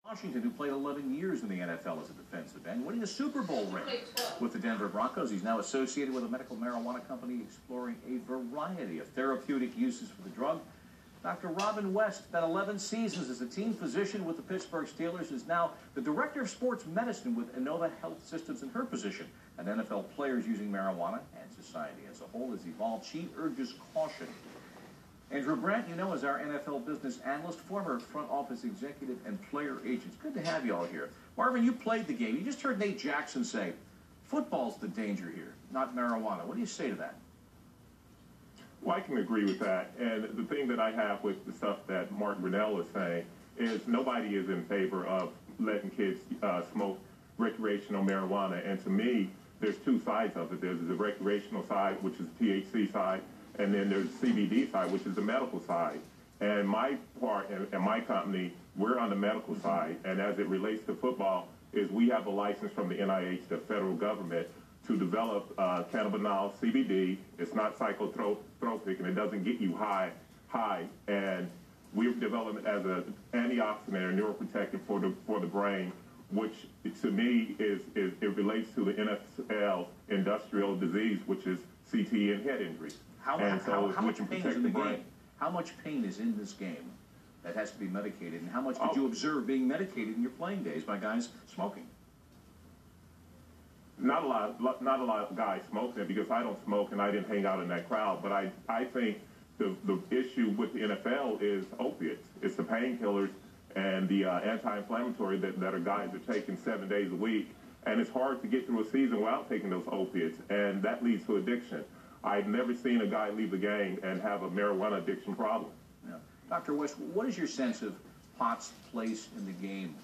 Washington, who played 11 years in the NFL as a defensive end, winning a Super Bowl ring with the Denver Broncos. He's now associated with a medical marijuana company exploring a variety of therapeutic uses for the drug. Dr. Robin West spent 11 seasons as a team physician with the Pittsburgh Steelers, is now the director of sports medicine with Innova Health Systems in her position. And NFL players using marijuana and society as a whole has evolved. She urges caution. Andrew Brandt, you know, is our NFL business analyst, former front office executive and player agent. Good to have you all here. Marvin, you played the game. You just heard Nate Jackson say, football's the danger here, not marijuana. What do you say to that? Well, I can agree with that. And the thing that I have with the stuff that Mark Brunell is saying is nobody is in favor of letting kids smoke recreational marijuana. And to me, there's two sides of it. There's the recreational side, which is the THC side, and then there's the CBD side, which is the medical side. And my part and my company, we're on the medical side. And as it relates to football, is we have a license from the NIH, the federal government, to develop cannabinol CBD. It's not psychotropic, and it doesn't get you high. And we've developed it as an antioxidant or neuroprotectant for the brain, which to me it relates to the NFL industrial disease, which is CTE and head injury. How much pain is in the game? How much pain is in this game that has to be medicated, and how much did you observe being medicated in your playing days by guys smoking? Not a lot of guys smoking it, because I don't smoke and I didn't hang out in that crowd. But I think the issue with the NFL is opiates. It's the painkillers and the anti-inflammatory that our guys are taking 7 days a week. And it's hard to get through a season without taking those opiates, and that leads to addiction. I've never seen a guy leave the game and have a marijuana addiction problem. Yeah. Dr. West, what is your sense of pot's place in the game?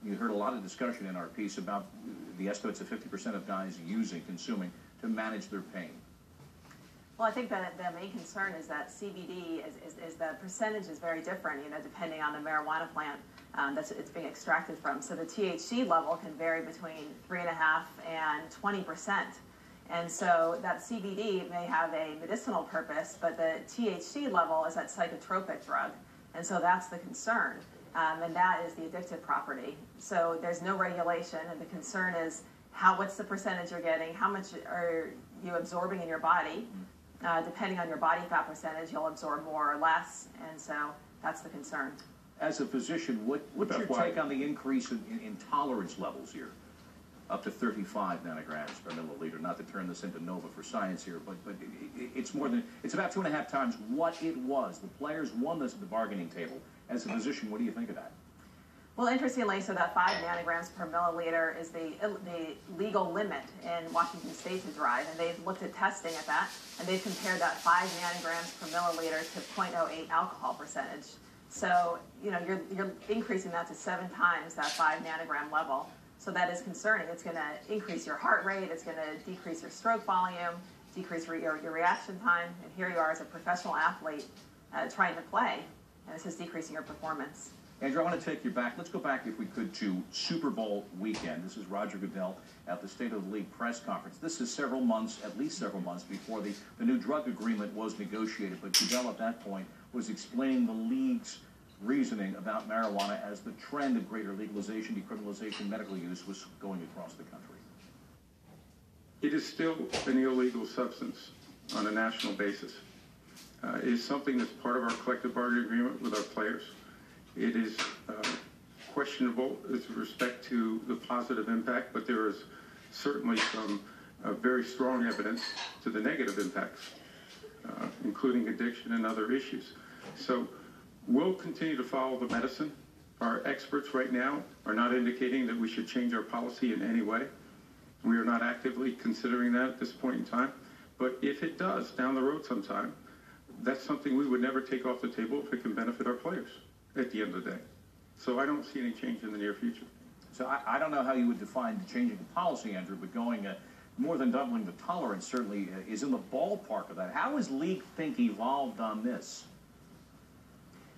You heard a lot of discussion in our piece about the estimates of 50% of guys consuming to manage their pain. Well, I think that the main concern is that CBD is the percentage is very different, you know, depending on the marijuana plant that it's being extracted from. So the THC level can vary between 3.5% and 20%. And so that CBD may have a medicinal purpose, but the THC level is that psychotropic drug. And so that's the concern. And that is the addictive property. So there's no regulation, and the concern is what's the percentage you're getting, how much are you absorbing in your body. Depending on your body fat percentage, you'll absorb more or less, and so that's the concern. As a physician, what's your take on the increase in tolerance levels here? Up to 35 nanograms per milliliter. Not to turn this into Nova for science here, but it's about 2.5 times what it was. The players won this at the bargaining table. As a physician, what do you think of that? Well, interestingly, so that 5 nanograms per milliliter is the legal limit in Washington State to drive, and they've looked at testing at that, and they've compared that 5 nanograms per milliliter to 0.08 alcohol percentage. So, you know, you're increasing that to 7 times that 5 nanogram level. So that is concerning. It's going to increase your heart rate. It's going to decrease your stroke volume, decrease your reaction time. And here you are as a professional athlete trying to play, and this is decreasing your performance. Andrew, I want to take you back. Let's go back, if we could, to Super Bowl weekend. This is Roger Goodell at the State of the League press conference. This is several months, at least several months, before the new drug agreement was negotiated. But Goodell at that point was explaining the league's reasoning about marijuana as the trend of greater legalization, decriminalization, medical use was going across the country. It is still an illegal substance on a national basis. It is something that's part of our collective bargaining agreement with our players. It is questionable with respect to the positive impact, but there is certainly some very strong evidence to the negative impacts, including addiction and other issues. So we'll continue to follow the medicine. Our experts right now are not indicating that we should change our policy in any way. We are not actively considering that at this point in time. But if it does down the road sometime, that's something we would never take off the table if it can benefit our players at the end of the day. So I don't see any change in the near future. So I don't know how you would define changing the policy, Andrew, but going more than doubling the tolerance certainly is in the ballpark of that. How has League Think evolved on this?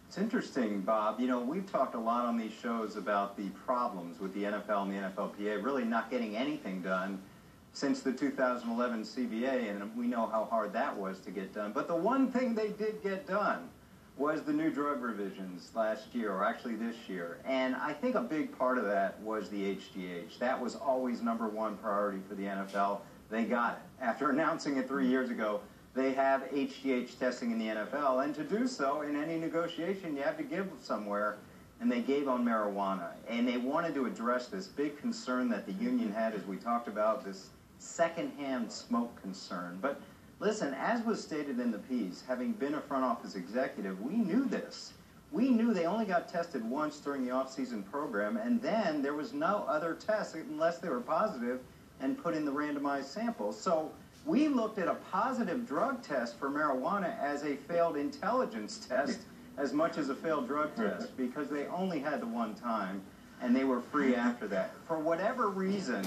It's interesting, Bob. You know, we've talked a lot on these shows about the problems with the NFL and the NFLPA really not getting anything done since the 2011 CBA, and we know how hard that was to get done. But the one thing they did get done was the new drug revisions last year, or actually this year. And I think a big part of that was the HGH. That was always #1 priority for the NFL. They got it. After announcing it 3 years ago, they have HGH testing in the NFL. And to do so, in any negotiation, you have to give somewhere. And they gave on marijuana. And they wanted to address this big concern that the union had, as we talked about, this secondhand smoke concern. But listen, as was stated in the piece, having been a front office executive, we knew this. We knew they only got tested once during the off-season program, and then there was no other test unless they were positive and put in the randomized samples. So we looked at a positive drug test for marijuana as a failed intelligence test as much as a failed drug test, because they only had the one time, and they were free after that. For whatever reason,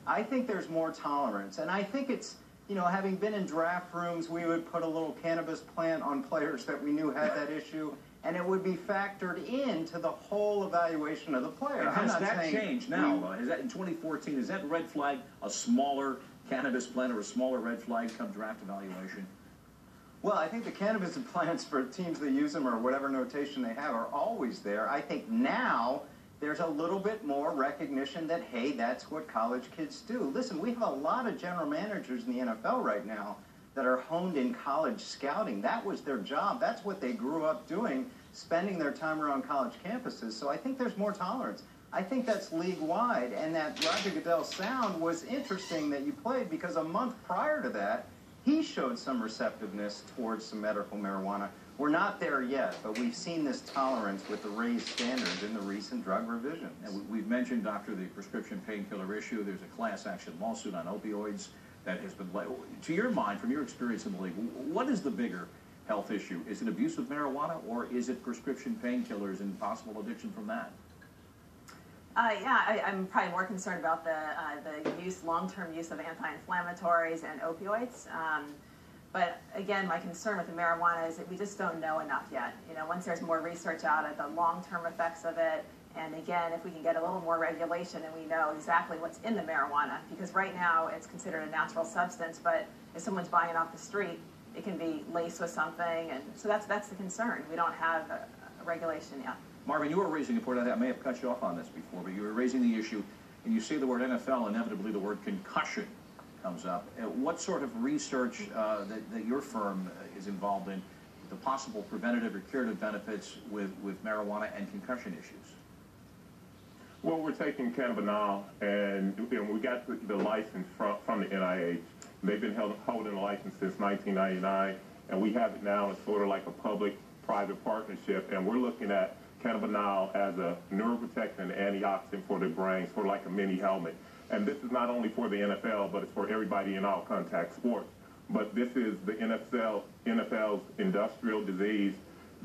I think there's more tolerance, and I think it's, you know, having been in draft rooms, we would put a little cannabis plant on players that we knew had that issue, and it would be factored into the whole evaluation of the player. And has that changed now? Is that in 2014? Is that red flag a smaller cannabis plant or a smaller red flag come draft evaluation? Well, I think the cannabis plants for teams that use them or whatever notation they have are always there. I think now there's a little bit more recognition that, hey, that's what college kids do. Listen, we have a lot of general managers in the NFL right now that are honed in college scouting. That was their job. That's what they grew up doing, spending their time around college campuses. So I think there's more tolerance. I think that's league-wide. And that Roger Goodell sound was interesting that you played, because a month prior to that, he showed some receptiveness towards some medical marijuana. We're not there yet, but we've seen this tolerance with the raised standards in the recent drug revisions. And we've mentioned, Doctor, the prescription painkiller issue. There's a class action lawsuit on opioids that has been, to your mind, from your experience in the league, what is the bigger health issue? Is it abuse of marijuana, or is it prescription painkillers and possible addiction from that? I'm probably more concerned about the long-term use of anti-inflammatories and opioids. But again, my concern with the marijuana is that we just don't know enough yet. You know, once there's more research out of the long-term effects of it, and again, if we can get a little more regulation and we know exactly what's in the marijuana, because right now it's considered a natural substance, but if someone's buying it off the street, it can be laced with something, and so that's the concern. We don't have a regulation yet. Marvin, you were raising a point. I may have cut you off on this before, but you were raising the issue, and you say the word NFL, inevitably the word concussion comes up. What sort of research that your firm is involved in, the possible preventative or curative benefits with marijuana and concussion issues? Well, we're taking cannabinol, and we got the license from the NIH. They've been holding a license since 1999, and we have it now. It's sort of like a public-private partnership, and we're looking at cannabinol as a neuroprotectant and antioxidant for the brain, sort of like a mini helmet. And this is not only for the NFL, but it's for everybody in all contact sports. But this is the NFL's industrial disease.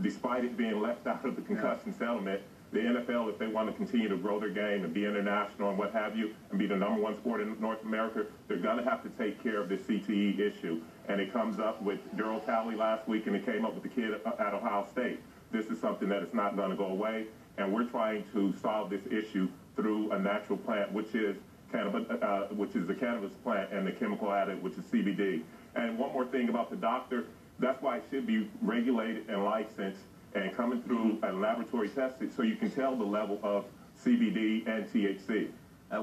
Despite it being left out of the concussion settlement, the NFL, if they want to continue to grow their game and be international and what have you, and be the #1 sport in North America, they're going to have to take care of this CTE issue. And it comes up with Daryl Talley last week, and it came up with the kid at Ohio State. This is something that is not going to go away, and we're trying to solve this issue through a natural plant, which is the cannabis plant, and the chemical additive, which is CBD. And one more thing about the doctor, that's why it should be regulated and licensed and coming through a laboratory tested, so you can tell the level of CBD and THC.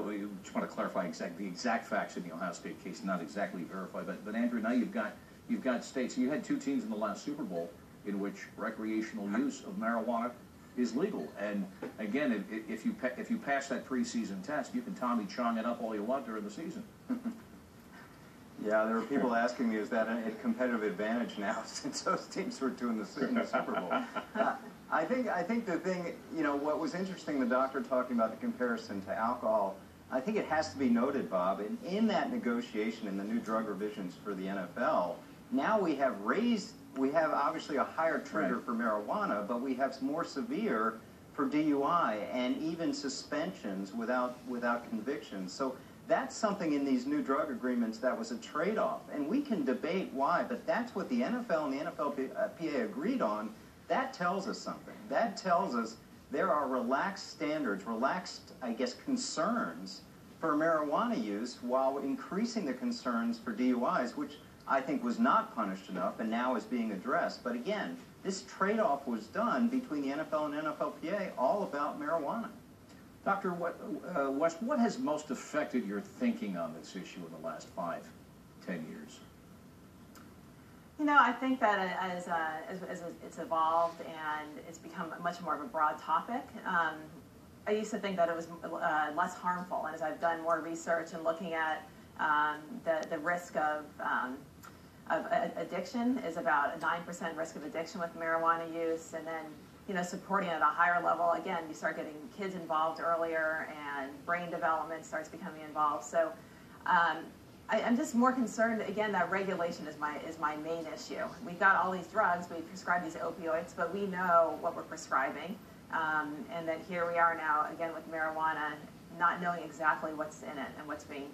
We just want to clarify the exact facts in the Ohio State case, not exactly verified. But Andrew, now you've got states. You had two teams in the last Super Bowl in which recreational use of marijuana is legal. And again, if you pass that preseason test, you can Tommy Chong it up all you want during the season. Yeah, there were people asking me, is that a competitive advantage now since those teams were doing in the Super Bowl? I think the thing, you know, what was interesting, the doctor talking about the comparison to alcohol, I think it has to be noted, Bob, in that negotiation in the new drug revisions for the NFL, now we have obviously a higher trigger for marijuana, but we have more severe for DUI and even suspensions without convictions. So that's something in these new drug agreements that was a trade-off. And we can debate why, but that's what the NFL and the NFLPA agreed on. That tells us something. That tells us there are relaxed standards, relaxed, I guess, concerns for marijuana use while increasing the concerns for DUIs, which I think was not punished enough and now is being addressed. But again, this trade-off was done between the NFL and NFLPA all about marijuana. Dr. West, what has most affected your thinking on this issue in the last 5, 10 years? You know, I think that as it's evolved and it's become much more of a broad topic, I used to think that it was less harmful. And as I've done more research and looking at the risk of addiction is about a 9% risk of addiction with marijuana use, and then, you know, supporting at a higher level, again, you start getting kids involved earlier and brain development starts becoming involved. So I'm just more concerned, again, that regulation is my main issue. We've got all these drugs, we prescribe these opioids, but we know what we're prescribing. And that here we are now, again, with marijuana, not knowing exactly what's in it and what's being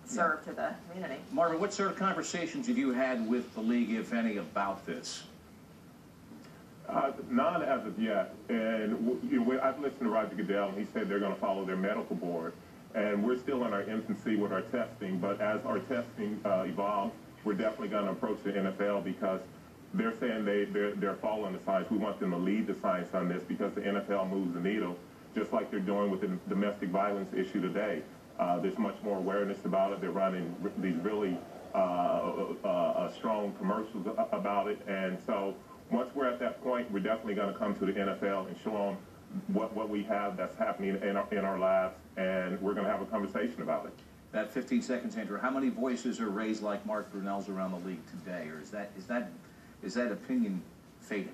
served to the community. Marvin, what sort of conversations have you had with the league, if any, about this? None as of yet. And I've listened to Roger Goodell, and he said they're going to follow their medical board. And we're still in our infancy with our testing, but as our testing evolves, we're definitely going to approach the NFL because they're saying they're following the science. We want them to lead the science on this because the NFL moves the needle, just like they're doing with the domestic violence issue today. There's much more awareness about it. They're running these really strong commercials about it. And so once we're at that point, we're definitely going to come to the NFL and show them what we have that's happening in our labs, and we're going to have a conversation about it. That 15 seconds, Andrew. How many voices are raised like Mark Brunell's around the league today, or is that opinion fading?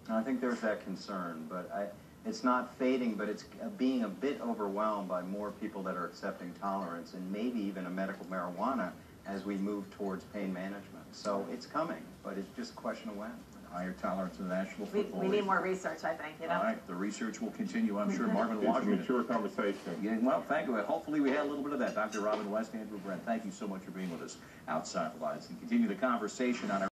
I think there's that concern, but it's not fading, but it's being a bit overwhelmed by more people that are accepting tolerance and maybe even a medical marijuana as we move towards pain management. So it's coming, but it's just a question of when. Higher tolerance in the National Football We League. need more research, I think, you know. All right, the research will continue, I'm sure. Marvin It's a Washington. mature conversation. Yeah, well, thank you. Hopefully we had a little bit of that. Dr. Robin West, Andrew Brent, thank you so much for being with us outside the lines and continue the conversation on our